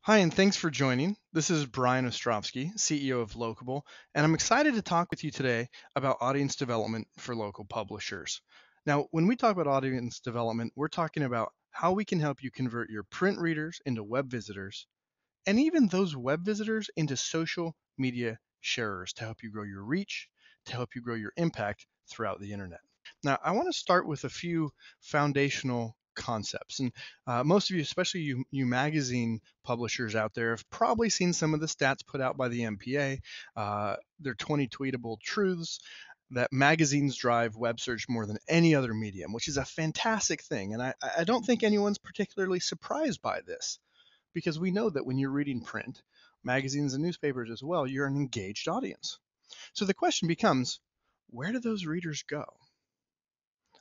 Hi, and thanks for joining. This is Brian Ostrovsky, CEO of Locable, and I'm excited to talk with you today about audience development for local publishers. Now, when we talk about audience development, we're talking about how we can help you convert your print readers into web visitors, and even those web visitors into social media sharers to help you grow your reach, to help you grow your impact throughout the internet. Now, I want to start with a few foundational concepts. And most of you, especially you magazine publishers out there, have probably seen some of the stats put out by the MPA. They're 20 tweetable truths that magazines drive web search more than any other medium, which is a fantastic thing. And I don't think anyone's particularly surprised by this because we know that when you're reading print, magazines and newspapers as well, you're an engaged audience. So the question becomes, where do those readers go?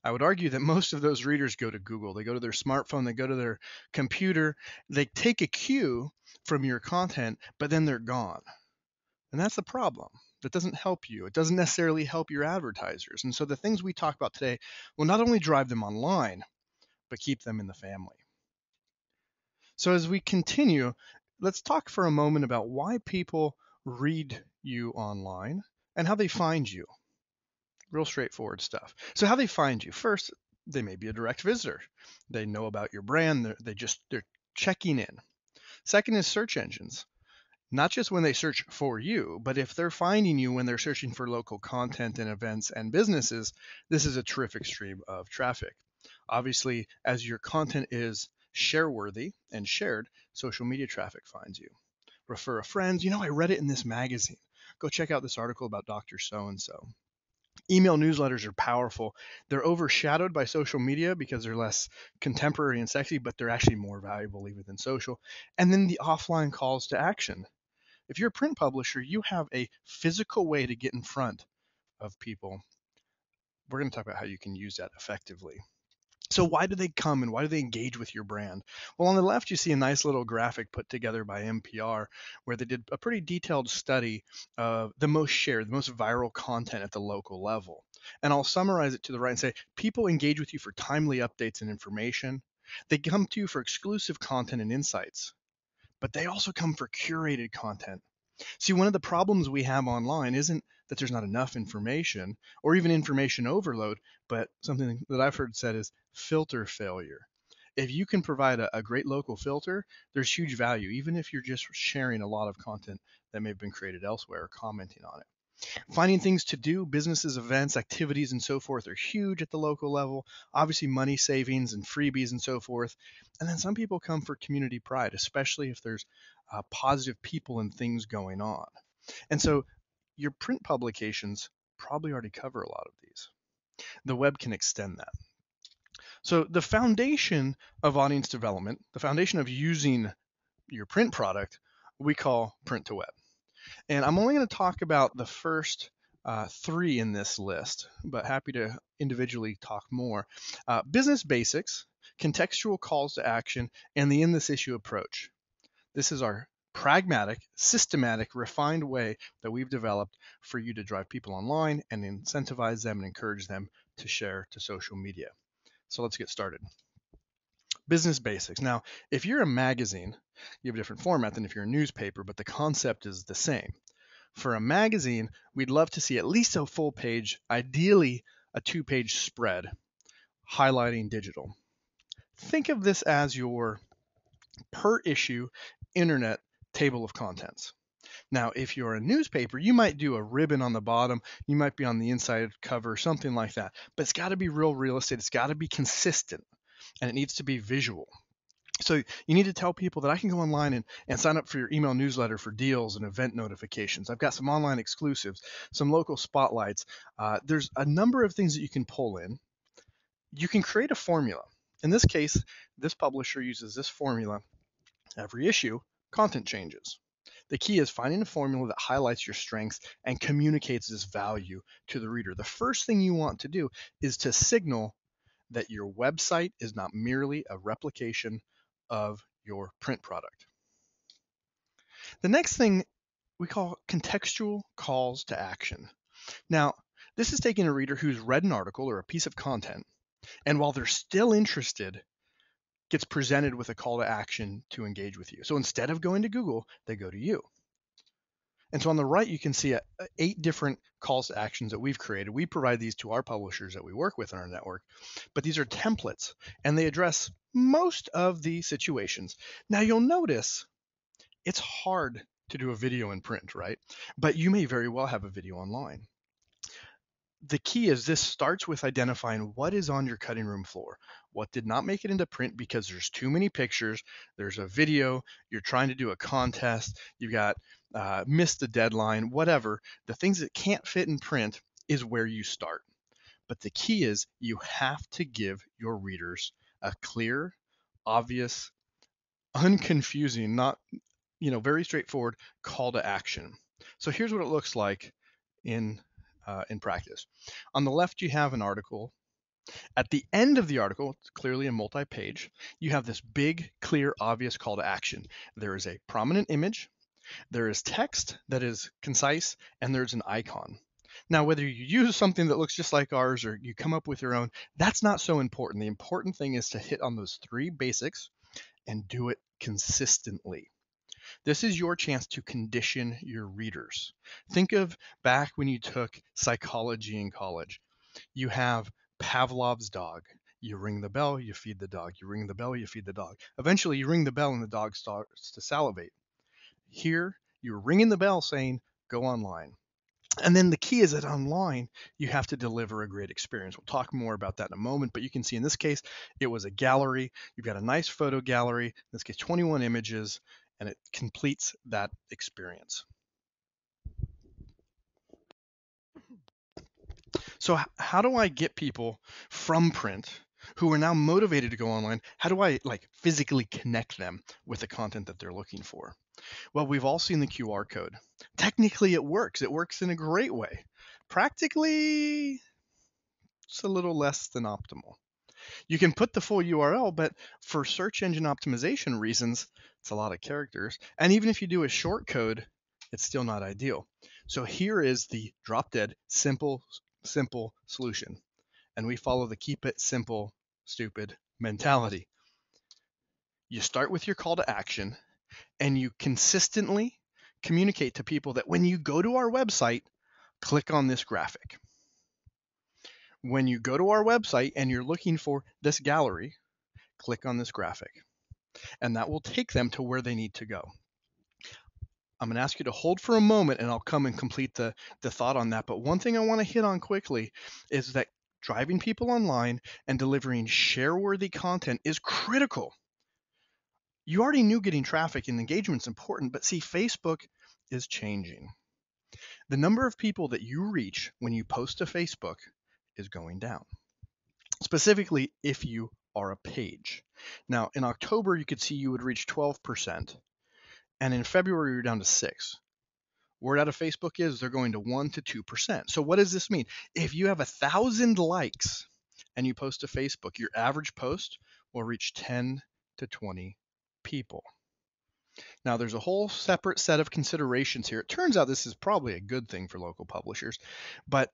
I would argue that most of those readers go to Google. They go to their smartphone, they go to their computer, they take a cue from your content, but then they're gone. And that's the problem. That doesn't help you. It doesn't necessarily help your advertisers. And so the things we talk about today will not only drive them online, but keep them in the family. So as we continue, let's talk for a moment about why people read you online and how they find you. Real straightforward stuff. So how they find you. First, they may be a direct visitor. They know about your brand. They're checking in. Second is search engines. Not just when they search for you, but if they're finding you when they're searching for local content and events and businesses, this is a terrific stream of traffic. Obviously, as your content is share worthy and shared, social media traffic finds you. Refer a friend. I read it in this magazine. Go check out this article about Dr. So and so. Email newsletters are powerful. They're overshadowed by social media because they're less contemporary and sexy, but they're actually more valuable even than social. And then the offline calls to action. If you're a print publisher, you have a physical way to get in front of people. We're going to talk about how you can use that effectively. So why do they come and why do they engage with your brand? Well, on the left, you see a nice little graphic put together by NPR where they did a pretty detailed study of the most shared, the most viral content at the local level. And I'll summarize it to the right and say people engage with you for timely updates and information. They come to you for exclusive content and insights, but they also come for curated content. See, one of the problems we have online isn't that there's not enough information or even information overload, but something that I've heard said is filter failure. If you can provide a great local filter, there's huge value, even if you're just sharing a lot of content that may have been created elsewhere or commenting on it. Finding things to do, businesses, events, activities, and so forth are huge at the local level. Obviously, money savings and freebies and so forth. And then some people come for community pride, especially if there's positive people and things going on. And so your print publications probably already cover a lot of these. The web can extend that. So the foundation of audience development, the foundation of using your print product, we call print to web. And I'm only going to talk about the first three in this list, but happy to individually talk more. Business basics, contextual calls to action, and the in this issue approach. This is our pragmatic, systematic, refined way that we've developed for you to drive people online and incentivize them and encourage them to share to social media. So let's get started. Business basics. Now, if you're a magazine, you have a different format than if you're a newspaper, but the concept is the same. For a magazine, we'd love to see at least a full page, ideally a 2-page spread, highlighting digital. Think of this as your per issue internet table of contents. Now, if you're a newspaper, you might do a ribbon on the bottom, you might be on the inside cover, something like that. But it's got to be real estate, it's got to be consistent, and it needs to be visual. So you need to tell people that I can go online and sign up for your email newsletter for deals and event notifications. I've got some online exclusives, some local spotlights. There's a number of things that you can pull in. You can create a formula. In this case, this publisher uses this formula. Every issue, content changes. The key is finding a formula that highlights your strengths and communicates this value to the reader. The first thing you want to do is to signal that your website is not merely a replication of your print product. The next thing we call contextual calls to action. Now, this is taking a reader who's read an article or a piece of content, and while they're still interested, gets presented with a call to action to engage with you. So instead of going to Google, they go to you. And so on the right, you can see 8 different calls to actions that we've created. We provide these to our publishers that we work with in our network, but these are templates and they address most of the situations. Now you'll notice it's hard to do a video in print, right? But you may very well have a video online. The key is this starts with identifying what is on your cutting room floor. What did not make it into print because there's too many pictures, there's a video, you're trying to do a contest, you got missed the deadline, whatever. The things that can't fit in print is where you start. But the key is you have to give your readers a clear, obvious, unconfusing, not very straightforward call to action. So here's what it looks like in practice. On the left, you have an article. At the end of the article, it's clearly a multi-page, you have this big, clear, obvious call to action. There is a prominent image, there is text that is concise, and there's an icon. Now, whether you use something that looks just like ours or you come up with your own, that's not so important. The important thing is to hit on those 3 basics and do it consistently. This is your chance to condition your readers. Think of back when you took psychology in college. You have Pavlov's dog. You ring the bell, you feed the dog. You ring the bell, you feed the dog. Eventually, you ring the bell and the dog starts to salivate. Here, you're ringing the bell saying, go online. And then the key is that online, you have to deliver a great experience. We'll talk more about that in a moment, but you can see in this case, it was a gallery. You've got a nice photo gallery, in this case, 21 images, and it completes that experience. So how do I get people from print who are now motivated to go online? How do I physically connect them with the content that they're looking for? Well, we've all seen the QR code. Technically, it works. It works in a great way. Practically, it's a little less than optimal. You can put the full URL, but for search engine optimization reasons, it's a lot of characters. And even if you do a short code, it's still not ideal. So here is the drop dead simple solution. And we follow the keep it simple, stupid mentality. You start with your call to action and you consistently communicate to people that when you go to our website, click on this graphic. When you go to our website and you're looking for this gallery, click on this graphic. And that will take them to where they need to go. I'm going to ask you to hold for a moment and I'll come and complete the thought on that. But one thing I want to hit on quickly is that driving people online and delivering share-worthy content is critical. You already knew getting traffic and engagement is important, but see, Facebook is changing. The number of people that you reach when you post to Facebook is going down, specifically if you are a page. Now, in October, you could see you would reach 12%, and in February, you're down to 6%. Word out of Facebook is they're going to 1 to 2%. So what does this mean? If you have 1,000 likes and you post to Facebook, your average post will reach 10 to 20 people. Now, there's a whole separate set of considerations here. It turns out this is probably a good thing for local publishers, but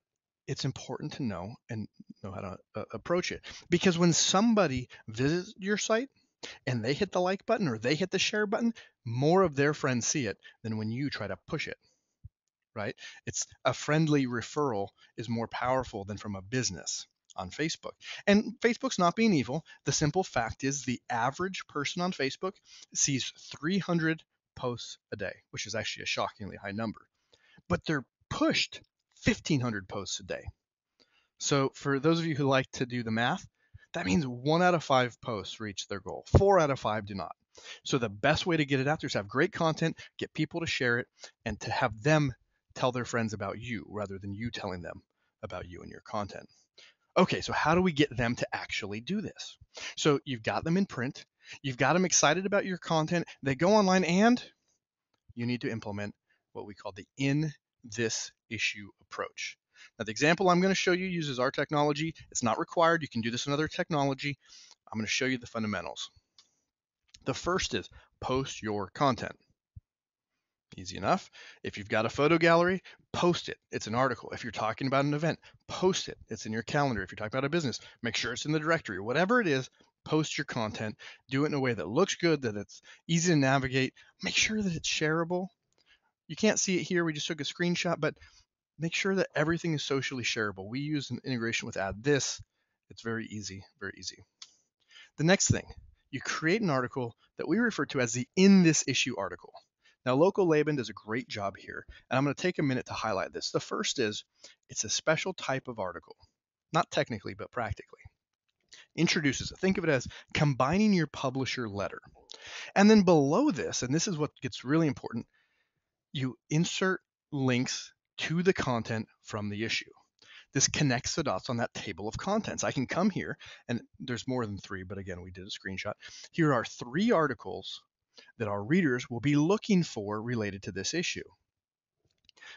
it's important to know and know how to approach it. Because when somebody visits your site and they hit the like button or they hit the share button, more of their friends see it than when you try to push it, right? It's a friendly referral is more powerful than from a business on Facebook. And Facebook's not being evil. The simple fact is the average person on Facebook sees 300 posts a day, which is actually a shockingly high number. But they're pushed 1,500 posts a day. So for those of you who like to do the math, that means 1 out of 5 posts reach their goal. 4 out of 5 do not. So the best way to get it out there is have great content, get people to share it, and to have them tell their friends about you rather than you telling them about you and your content. Okay, so how do we get them to actually do this? So you've got them in print, you've got them excited about your content, they go online, and you need to implement what we call the in this issue approach. Now, the example I'm going to show you uses our technology. It's not required. You can do this in other technology. I'm going to show you the fundamentals. The first is post your content. Easy enough. If you've got a photo gallery, post it. It's an article. If you're talking about an event, post it. It's in your calendar. If you're talking about a business, make sure it's in the directory. Whatever it is, post your content, do it in a way that looks good, that it's easy to navigate. Make sure that it's shareable. You can't see it here. We just took a screenshot, but make sure that everything is socially shareable. We use an integration with Add This. It's very easy, very easy. The next thing, you create an article that we refer to as the In This Issue article. Now, Local Laban does a great job here, and I'm going to take a minute to highlight this. The first is, it's a special type of article, not technically, but practically. Introduces it. Think of it as combining your publisher letter. And then below this, and this is what gets really important, you insert links to the content from the issue. This connects the dots on that table of contents. I can come here, and there's more than 3, but again, we did a screenshot. Here are 3 articles that our readers will be looking for related to this issue.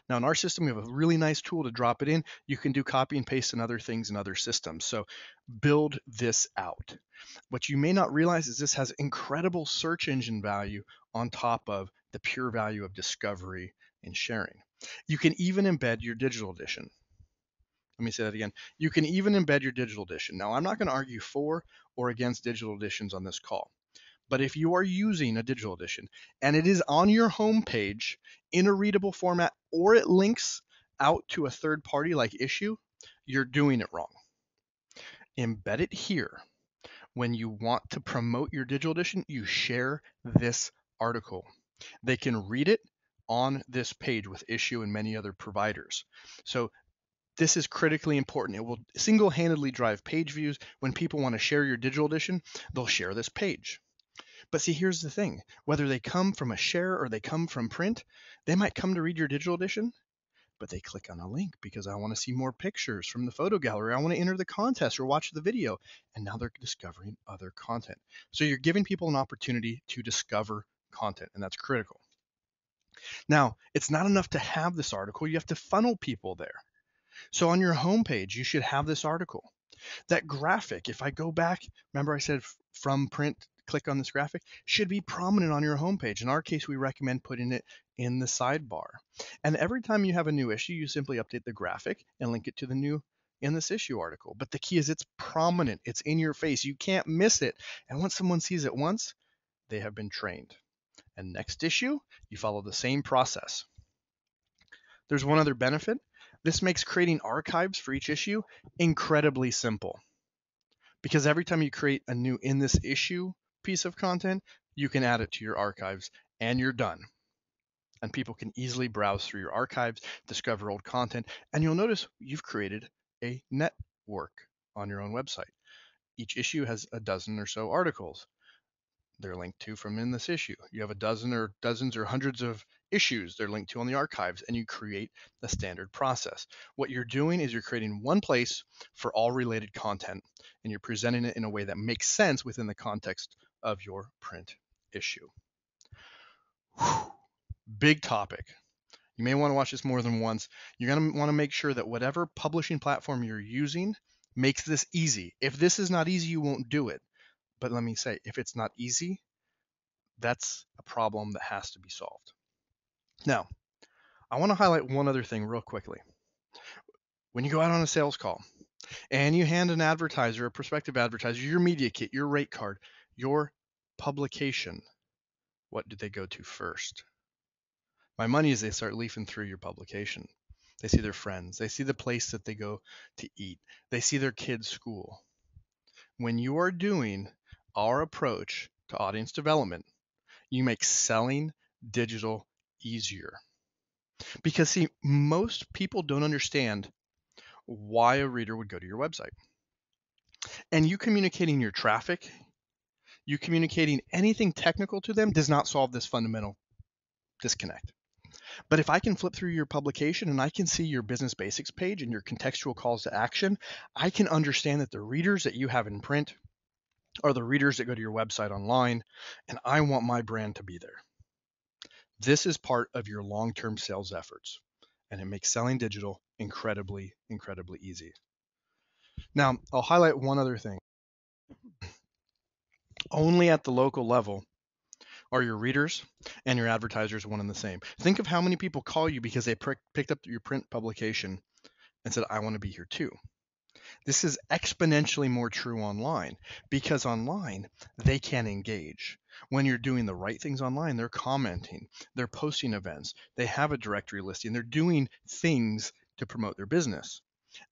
Now, in our system, we have a really nice tool to drop it in. You can do copy and paste and other things in other systems. So build this out. What you may not realize is this has incredible search engine value on top of the pure value of discovery and sharing. You can even embed your digital edition. Let me say that again. You can even embed your digital edition. Now, I'm not going to argue for or against digital editions on this call. But if you are using a digital edition and it is on your home page in a readable format, or it links out to a third party like Issue, you're doing it wrong. Embed it here. When you want to promote your digital edition, you share this article. They can read it on this page with Issue and many other providers. So this is critically important. It will single-handedly drive page views. When people want to share your digital edition, they'll share this page. But see, here's the thing. Whether they come from a share or they come from print, they might come to read your digital edition, but they click on a link because I want to see more pictures from the photo gallery. I want to enter the contest or watch the video. And now they're discovering other content. So you're giving people an opportunity to discover content, and that's critical. Now, it's not enough to have this article. You have to funnel people there. So on your homepage, you should have this article. That graphic, if I go back, remember I said from print, click on this graphic, should be prominent on your homepage. In our case, we recommend putting it in the sidebar. And every time you have a new issue, you simply update the graphic and link it to the new In This Issue article. But the key is it's prominent, it's in your face, you can't miss it. And once someone sees it once, they have been trained. And next issue, you follow the same process. There's one other benefit. This makes creating archives for each issue incredibly simple. Because every time you create a new In This Issue piece of content, you can add it to your archives and you're done. And people can easily browse through your archives, discover old content, and you'll notice you've created a network on your own website. Each issue has a dozen or so articles. They're linked to from In This Issue. You have a dozen or dozens or hundreds of issues they're linked to on the archives, and you create the standard process. What you're doing is you're creating one place for all related content, and you're presenting it in a way that makes sense within the context of your print issue. Whew. Big topic. You may want to watch this more than once. You're going to want to make sure that whatever publishing platform you're using makes this easy. If this is not easy, you won't do it. But let me say, if it's not easy, that's a problem that has to be solved. Now, I want to highlight one other thing real quickly. When you go out on a sales call and you hand an advertiser, a prospective advertiser, your media kit, your rate card, your publication, what do they go to first? My money is they start leafing through your publication. They see their friends. They see the place that they go to eat. They see their kids' school. When you are doing our approach to audience development, you make selling digital easier. Because see, most people don't understand why a reader would go to your website. And you communicating your traffic, you communicating anything technical to them does not solve this fundamental disconnect. But if I can flip through your publication and I can see your business basics page and your contextual calls to action, I can understand that the readers that you have in print are the readers that go to your website online, and I want my brand to be there. This is part of your long-term sales efforts, and it makes selling digital incredibly, incredibly easy. Now, I'll highlight one other thing. Only at the local level are your readers and your advertisers one and the same. Think of how many people call you because they picked up your print publication and said, I want to be here too. This is exponentially more true online because online they can engage. When you're doing the right things online, they're commenting, they're posting events, they have a directory listing, they're doing things to promote their business.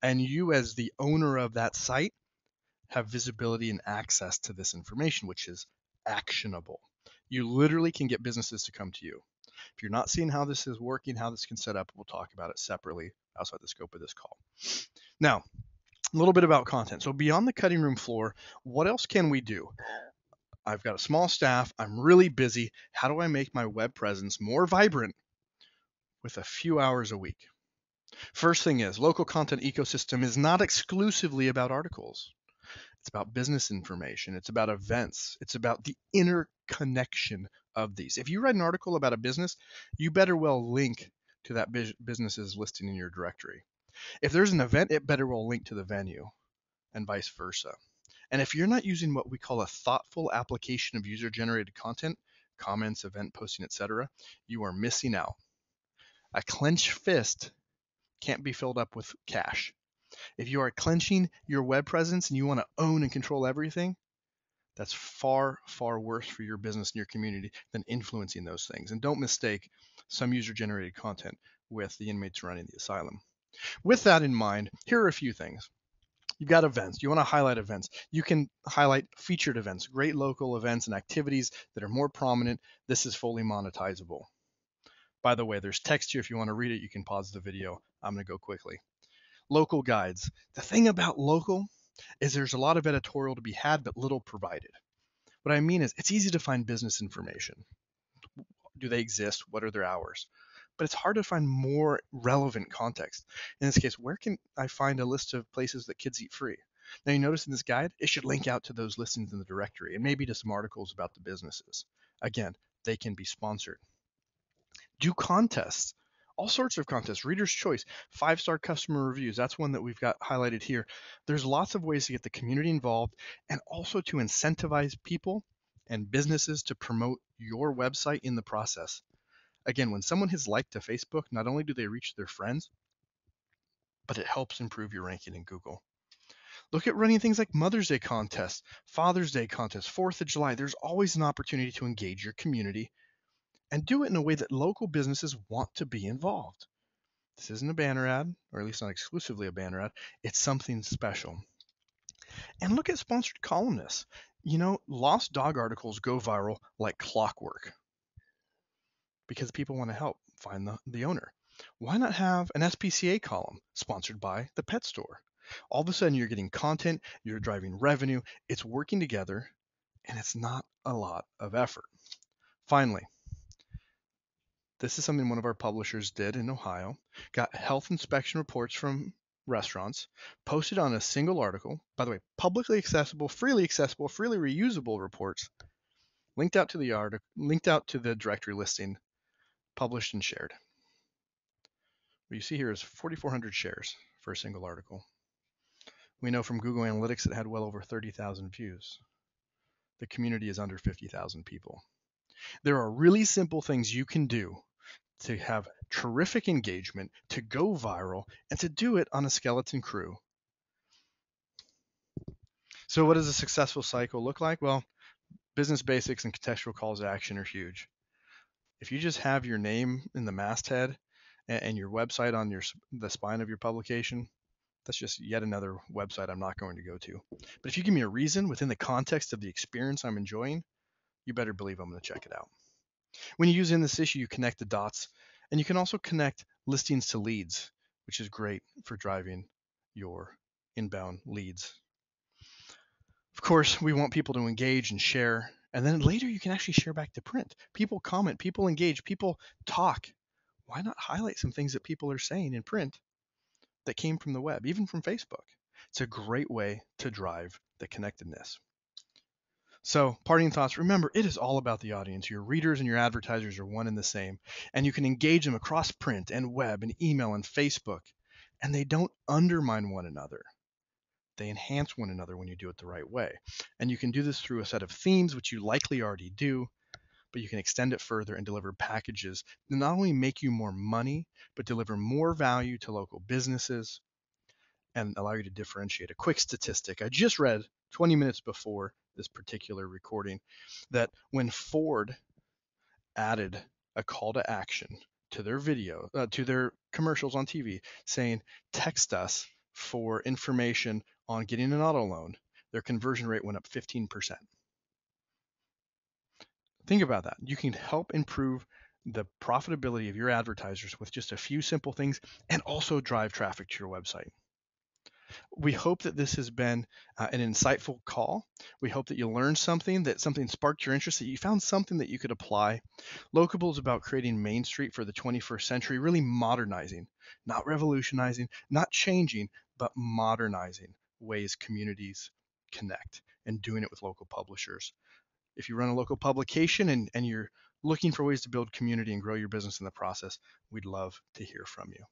And you, as the owner of that site, have visibility and access to this information, which is actionable. You literally can get businesses to come to you. If you're not seeing how this is working, how this can set up, we'll talk about it separately outside the scope of this call. Now, a little bit about content. So beyond the cutting room floor, what else can we do? I've got a small staff. I'm really busy. How do I make my web presence more vibrant with a few hours a week? First thing is, local content ecosystem is not exclusively about articles. It's about business information. It's about events. It's about the interconnection of these. If you write an article about a business, you better well link to that business's listing in your directory. If there's an event, it better well link to the venue and vice versa. And if you're not using what we call a thoughtful application of user-generated content, comments, event posting, etc., you are missing out. A clenched fist can't be filled up with cash. If you are clenching your web presence and you want to own and control everything, that's far, far worse for your business and your community than influencing those things. And don't mistake some user-generated content with the inmates running the asylum. With that in mind, here are a few things. You've got events. You want to highlight events. You can highlight featured events, great local events and activities that are more prominent. This is fully monetizable. By the way, there's text here. If you want to read it, you can pause the video. I'm going to go quickly. Local guides. The thing about local is there's a lot of editorial to be had, but little provided. What I mean is it's easy to find business information. Do they exist? What are their hours? But it's hard to find more relevant context. In this case, where can I find a list of places that kids eat free? Now you notice in this guide, it should link out to those listings in the directory and maybe to some articles about the businesses. Again, they can be sponsored. Do contests, all sorts of contests, reader's choice, 5-star customer reviews. That's one that we've got highlighted here. There's lots of ways to get the community involved and also to incentivize people and businesses to promote your website in the process. Again, when someone has liked to Facebook, not only do they reach their friends, but it helps improve your ranking in Google. Look at running things like Mother's Day contests, Father's Day contests, 4th of July. There's always an opportunity to engage your community and do it in a way that local businesses want to be involved. This isn't a banner ad, or at least not exclusively a banner ad. It's something special. And look at sponsored columnists. You know, lost dog articles go viral like clockwork because people want to help find the owner. Why not have an SPCA column sponsored by the pet store? All of a sudden, you're getting content, you're driving revenue, it's working together, and it's not a lot of effort. Finally, this is something one of our publishers did in Ohio, got health inspection reports from restaurants, posted on a single article, by the way, publicly accessible, freely reusable reports, linked out to the article, linked out to the directory listing, published and shared. What you see here is 4,400 shares for a single article. We know from Google Analytics it had well over 30,000 views. The community is under 50,000 people. There are really simple things you can do to have terrific engagement, to go viral, and to do it on a skeleton crew. So what does a successful cycle look like? Well, business basics and contextual calls to action are huge. If you just have your name in the masthead and your website on the spine of your publication, that's just yet another website I'm not going to go to. But if you give me a reason within the context of the experience I'm enjoying, you better believe I'm going to check it out. When you use in this issue, you connect the dots, and you can also connect listings to leads, which is great for driving your inbound leads. Of course, we want people to engage and share, and then later you can actually share back to print. People comment, people engage, people talk. Why not highlight some things that people are saying in print that came from the web, even from Facebook? It's a great way to drive the connectedness. So, parting thoughts, remember, it is all about the audience. Your readers and your advertisers are one and the same, and you can engage them across print and web and email and Facebook, and they don't undermine one another. They enhance one another when you do it the right way. And you can do this through a set of themes, which you likely already do, but you can extend it further and deliver packages that not only make you more money, but deliver more value to local businesses and allow you to differentiate. A quick statistic I just read 20 minutes before this particular recording, that when Ford added a call to action to their to their commercials on TV saying, text us for information on getting an auto loan, their conversion rate went up 15%. Think about that. You can help improve the profitability of your advertisers with just a few simple things and also drive traffic to your website. We hope that this has been an insightful call. We hope that you learned something, that something sparked your interest, that you found something that you could apply. Locable is about creating Main Street for the 21st century, really modernizing, not revolutionizing, not changing, but modernizing ways communities connect, and doing it with local publishers. If you run a local publication and you're looking for ways to build community and grow your business in the process, we'd love to hear from you.